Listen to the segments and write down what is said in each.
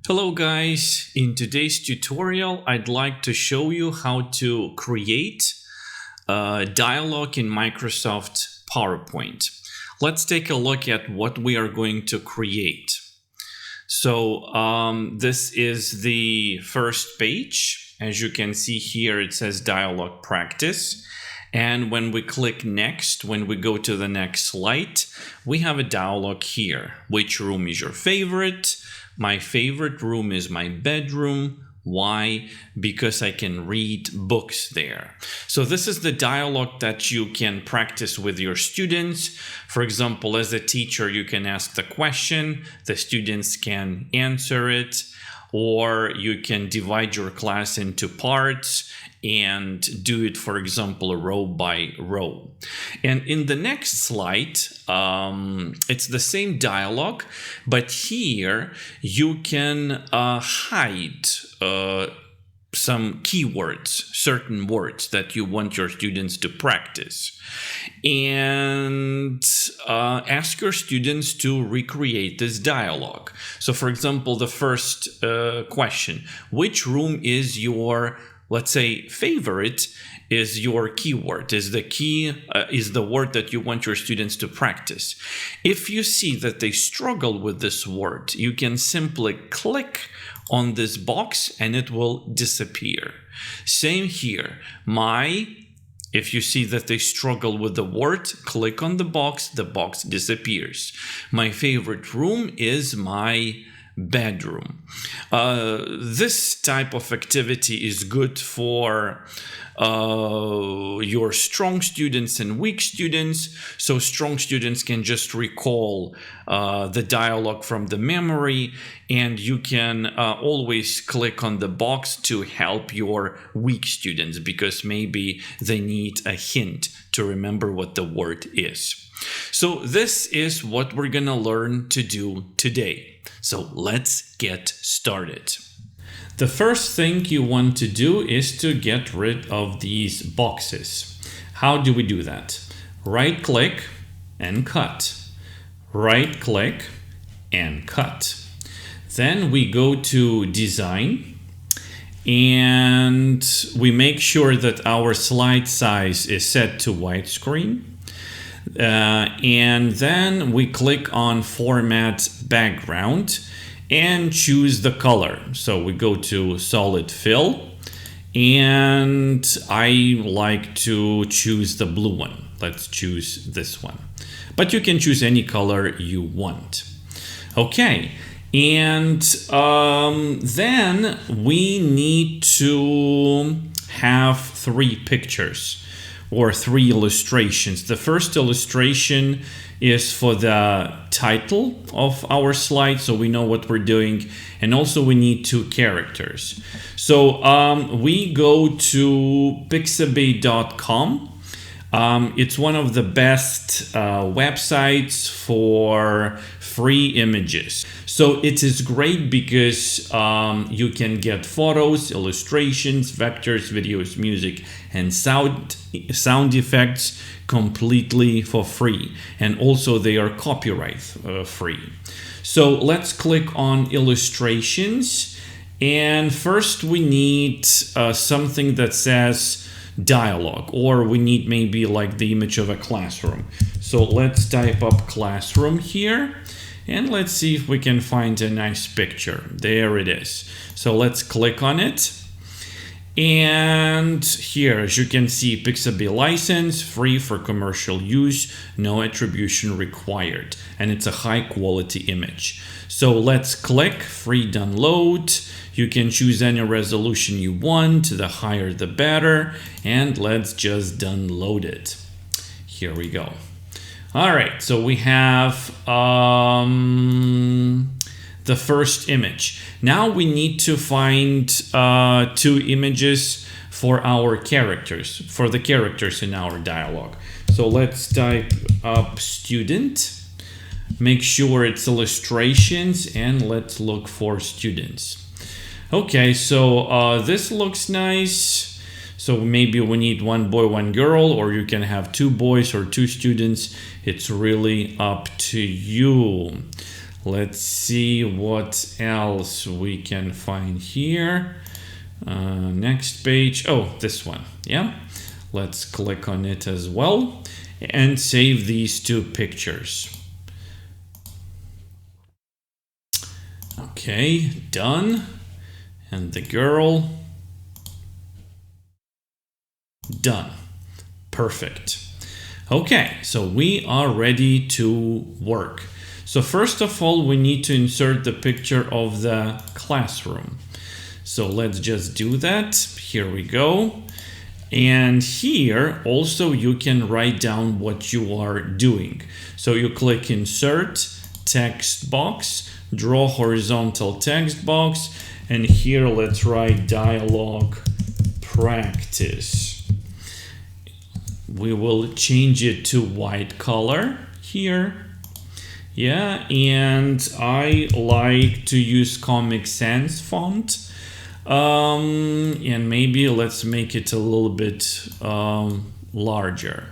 Hello guys, in today's tutorial I'd like to show you how to create a dialogue in Microsoft PowerPoint. Let's take a look at what we are going to create. So this is the first page. As you can see here, it says dialogue practice. And when we click next, when we go to the next slide, we have a dialogue here. Which room is your favorite? My favorite room is my bedroom. Why? Because I can read books there. So this is the dialogue that you can practice with your students. For example, as a teacher, you can ask the question, the students can answer it, or you can divide your class into parts and do it, for example, row by row. And in the next slide, it's the same dialogue, but here you can hide some keywords, certain words that you want your students to practice, and ask your students to recreate this dialogue. So for example, the first question, which room is your, let's say, favorite, is your keyword, is the key, is the word that you want your students to practice. If you see that they struggle with this word, you can simply click on this box and it will disappear. Same here. If you see that they struggle with the word, click on the box disappears. My favorite room is my bedroom. This type of activity is good for your strong students and weak students. So strong students can just recall the dialogue from the memory, and you can always click on the box to help your weak students because maybe they need a hint to remember what the word is. So this is what we're gonna learn to do today. So let's get started. The first thing you want to do is to get rid of these boxes. How do we do that? Right click and cut. Right click and cut. Then we go to design and we make sure that our slide size is set to widescreen. And then we click on format background and choose the color. So we go to solid fill and I like to choose the blue one. Let's choose this one, but you can choose any color you want. Okay, and then we need to have 3 pictures or 3 illustrations. The first illustration is for the title of our slide, so we know what we're doing, and also we need 2 characters. So we go to pixabay.com. It's one of the best websites for free images. So it is great because you can get photos, illustrations, vectors, videos, music, and sound effects completely for free. And also they are copyright free. So let's click on illustrations. And first we need something that says dialogue, or we need maybe like the image of a classroom. So let's type up classroom here and let's see if we can find a nice picture. There it is. So let's click on it. And here, as you can see, Pixabay license, free for commercial use, no attribution required, and it's a high quality image. So let's click free download. You can choose any resolution you want, the higher the better, and let's just download it. Here we go. All right, so we have the first image. Now we need to find 2 images for our characters, for the characters in our dialogue. So let's type up student, make sure it's illustrations, and let's look for students. Okay, so this looks nice. So maybe we need 1 boy, 1 girl, or you can have 2 boys or 2 students. It's really up to you. Let's see what else we can find here. Next page. Oh, this one. Yeah. Let's click on it as well and save these two pictures. Okay, done. And the girl. Done. Perfect. Okay, so we are ready to work. So first of all, we need to insert the picture of the classroom. So let's just do that. Here we go. And here also you can write down what you are doing. So you click Insert, Text Box, Draw Horizontal Text Box, and here let's write Dialogue Practice. We will change it to white color here. Yeah, and I like to use Comic Sans font. And maybe let's make it a little bit larger.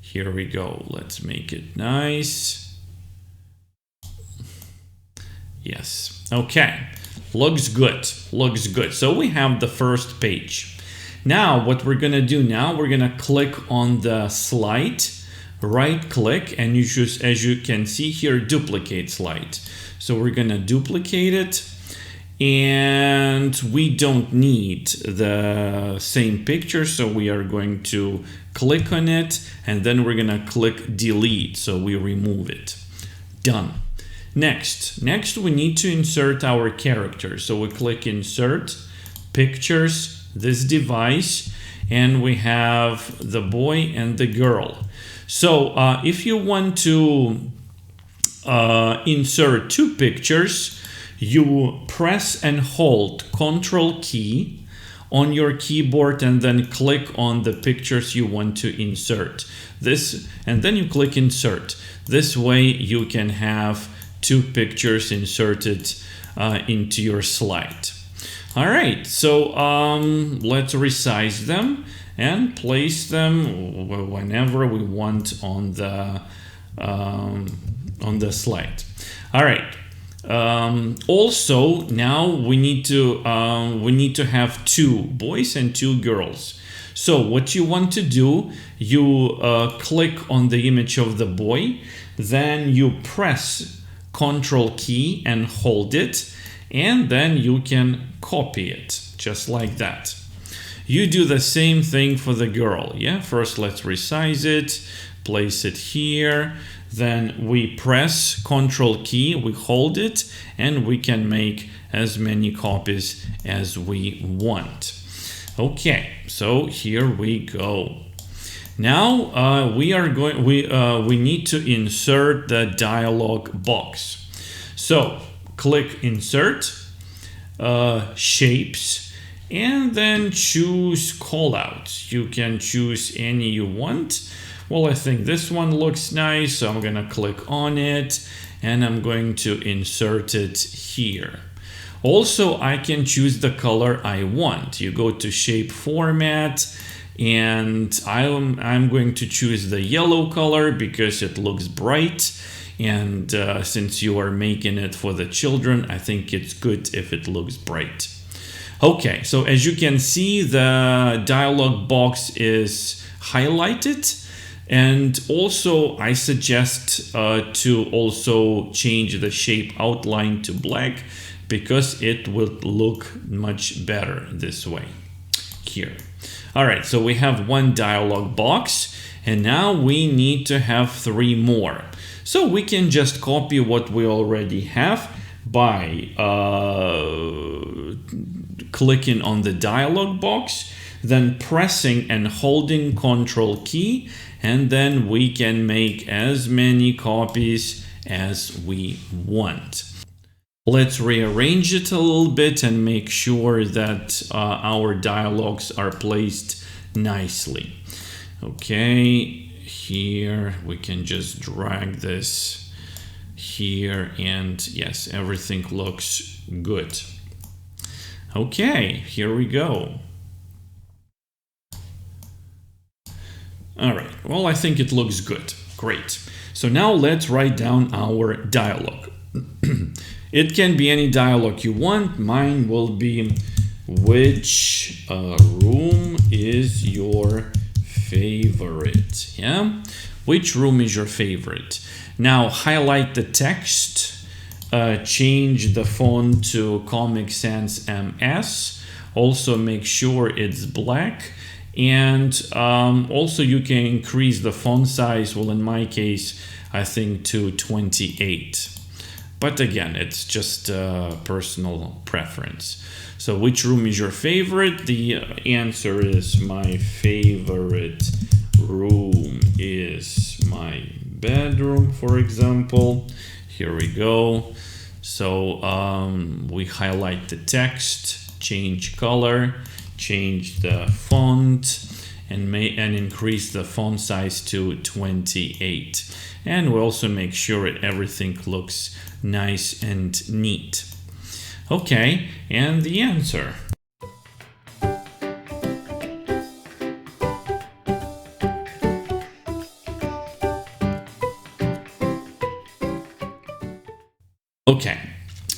Here we go. Let's make it nice. Yes. Okay. Looks good. Looks good. So we have the first page. Now what we're gonna do now, we're gonna click on the slide, right click, and you choose, as you can see here, duplicate slide. So we're gonna duplicate it. And we don't need the same picture, so we are going to click on it and then we're gonna click delete, so we remove it. Done. Next we need to insert our character, so we click Insert, Pictures, this device, and we have the boy and the girl. So if you want to insert two pictures, you press and hold Ctrl key on your keyboard and then click on the pictures you want to insert. This, and then you click Insert. This way you can have two pictures inserted into your slide. All right, so let's resize them and place them whenever we want on the slide. All right. Also, now we need to have two boys and two girls. So what you want to do, you click on the image of the boy, then you press Ctrl key and hold it, and then you can copy it just like that. You do the same thing for the girl. Yeah, first let's resize it, place it here. Then we press Ctrl key, we hold it, and we can make as many copies as we want. Okay, so here we go. Now we need to insert the dialog box. So click Insert, Shapes, and then choose Callouts. You can choose any you want. Well, I think this one looks nice, so I'm gonna click on it and I'm going to insert it here. Also, I can choose the color I want. You go to Shape Format, and I'm going to choose the yellow color because it looks bright, and since you are making it for the children, I think it's good if it looks bright. Okay, so as you can see, the dialog box is highlighted. And also I suggest to also change the shape outline to black because it will look much better this way here. All right, so we have one dialog box and now we need to have three more. So we can just copy what we already have by clicking on the dialog box, then pressing and holding Ctrl key, and then we can make as many copies as we want. Let's rearrange it a little bit and make sure that our dialogues are placed nicely. Okay, here we can just drag this here, and yes, everything looks good. Okay, here we go. All right, well, I think it looks good. Great. So now let's write down our dialogue. It can be any dialogue you want. Mine will be, which room is your favorite? Yeah, which room is your favorite? Now highlight the text, change the font to Comic Sans MS. Also make sure it's black, and also you can increase the font size. Well, in my case, I think to 28. But again, it's just personal preference. So which room is your favorite? The answer is my favorite room is my bedroom, for example. Here we go. So we highlight the text, change color, change the font, and increase the font size to 28. And we also make sure everything looks nice and neat. Okay, and the answer. Okay,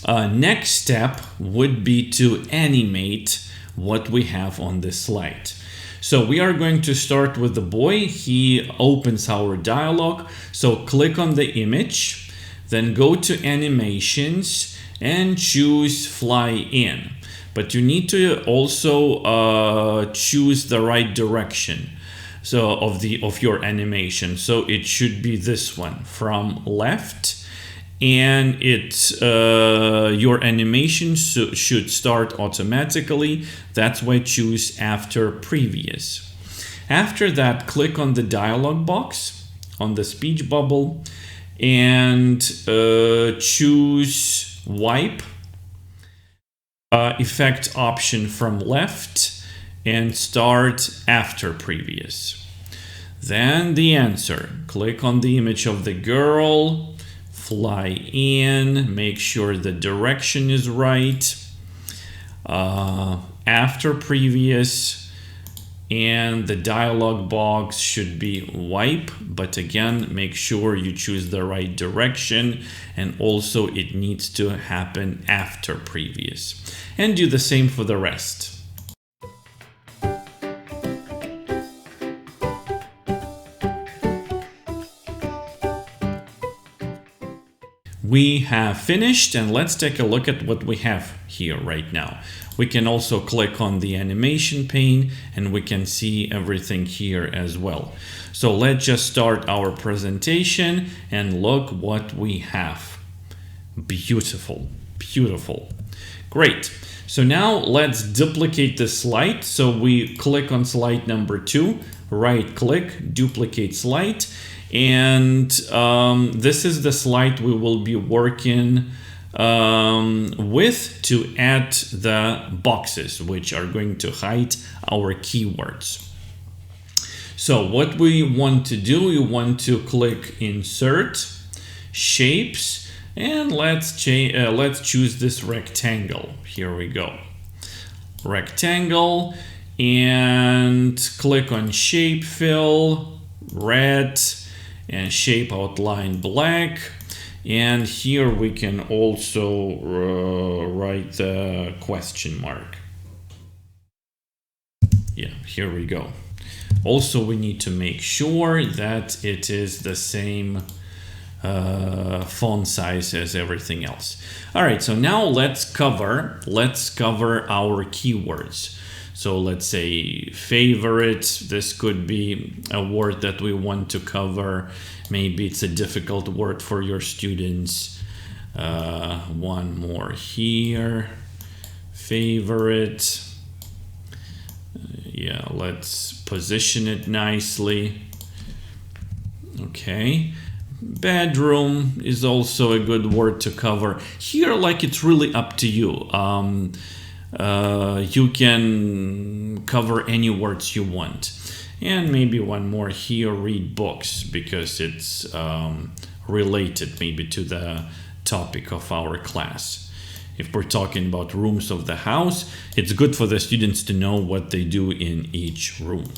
next step would be to animate what we have on this slide. So we are going to start with the boy. He opens our dialogue. So click on the image, then go to animations and choose fly in. But you need to also choose the right direction of your animation. So it should be this one, from left. And your animation should start automatically. That's why choose after previous. After that, click on the dialog box on the speech bubble and choose wipe effect option from left and start after previous. Then the answer. Click on the image of the girl. Fly in, make sure the direction is right, after previous, and the dialog box should be wipe, but again, make sure you choose the right direction, and also it needs to happen after previous. And do the same for the rest. We have finished, and let's take a look at what we have here right now. We can also click on the animation pane and we can see everything here as well. So let's just start our presentation and look what we have. Beautiful, beautiful. Great. So now let's duplicate the slide. So we click on slide number 2, right click, duplicate slide. And this is the slide we will be working with to add the boxes, which are going to hide our keywords. So what we want to do, we want to click Insert, Shapes, and let's choose this rectangle. Here we go. Rectangle, and click on Shape Fill, Red, and shape outline black. And here we can also write the question mark. Yeah, here we go. Also, we need to make sure that it is the same font size as everything else. All right, so now let's cover our keywords. So let's say favorite, this could be a word that we want to cover. Maybe it's a difficult word for your students. One more here, favorite. Yeah, let's position it nicely. Okay. Bedroom is also a good word to cover. Here, like, it's really up to you. You can cover any words you want. And maybe one more here, read books, because it's related maybe to the topic of our class. If we're talking about rooms of the house, it's good for the students to know what they do in each room.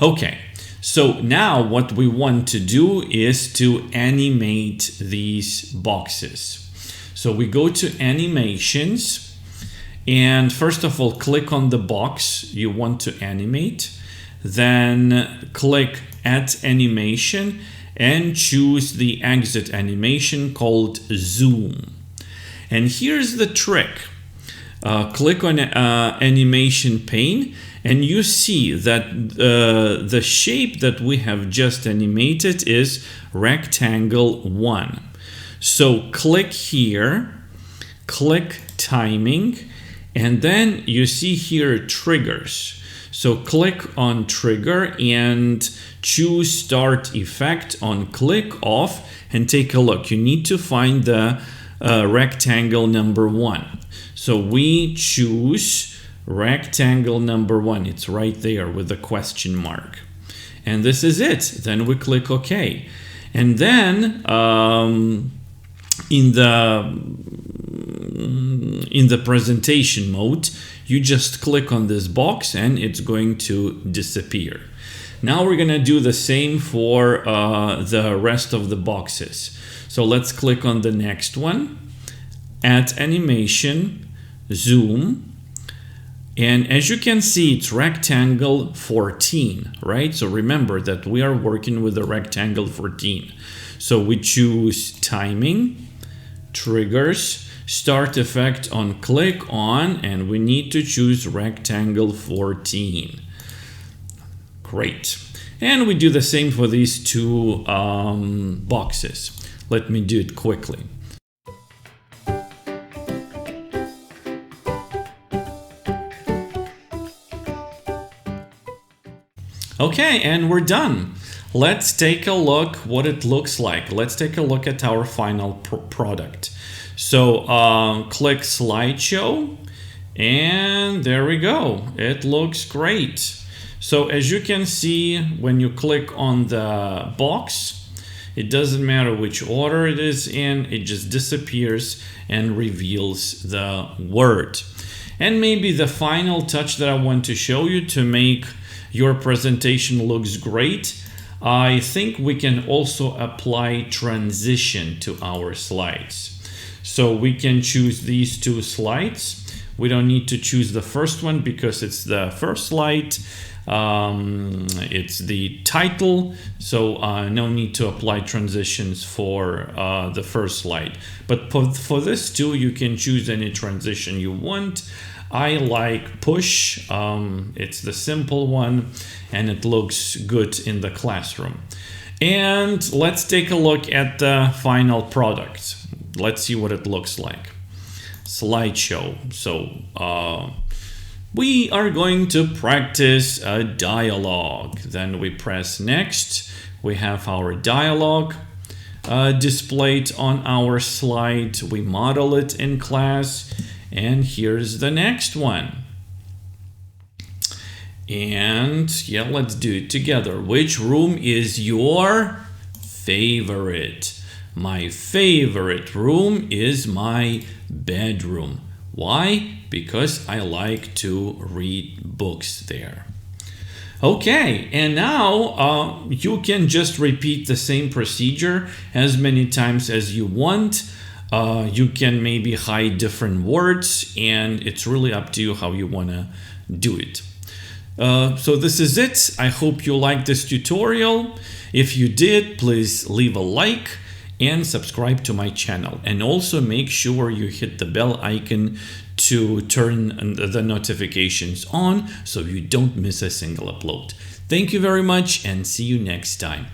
Okay, so now what we want to do is to animate these boxes. So we go to animations, and first of all, click on the box you want to animate. Then click Add Animation and choose the exit animation called Zoom. And here's the trick. Click on Animation pane, and you see that the shape that we have just animated is rectangle 1. So click here, click Timing, and then you see here triggers. So click on Trigger and choose Start Effect on Click Off, and take a look. You need to find the rectangle number 1. So we choose rectangle number 1. It's right there with the question mark. And this is it. Then we click OK. And then in the presentation mode, you just click on this box and it's going to disappear. Now we're going to do the same for the rest of the boxes. So let's click on the next one, Add Animation, Zoom. And as you can see, it's rectangle 14, right? So remember that we are working with a rectangle 14. So we choose Timing, Triggers, Start Effect on Click On, and we need to choose rectangle 14. Great. And we do the same for these two boxes. Let me do it quickly. Okay, and we're done. Let's take a look what it looks like. Let's take a look at our final product. So click Slideshow, and there we go. It looks great. So as you can see, when you click on the box, it doesn't matter which order it is in, it just disappears and reveals the word. And maybe the final touch that I want to show you to make your presentation looks great, I think we can also apply transition to our slides. So we can choose these two slides. We don't need to choose the first one because it's the first slide. It's the title, so no need to apply transitions for the first slide. But for this too, you can choose any transition you want. I like push. It's the simple one, and it looks good in the classroom. And let's take a look at the final product. Let's see what it looks like. Slideshow. So we are going to practice a dialogue. Then we press next. We have our dialogue displayed on our slide. We model it in class. And here's the next one. And yeah, let's do it together. Which room is your favorite? My favorite room is my bedroom. Why? Because I like to read books there. Okay, and now you can just repeat the same procedure as many times as you want. You can maybe hide different words, and it's really up to you how you want to do it. So this is it. I hope you liked this tutorial. If you did, please leave a like and subscribe to my channel. And also make sure you hit the bell icon to turn the notifications on so you don't miss a single upload. Thank you very much and see you next time.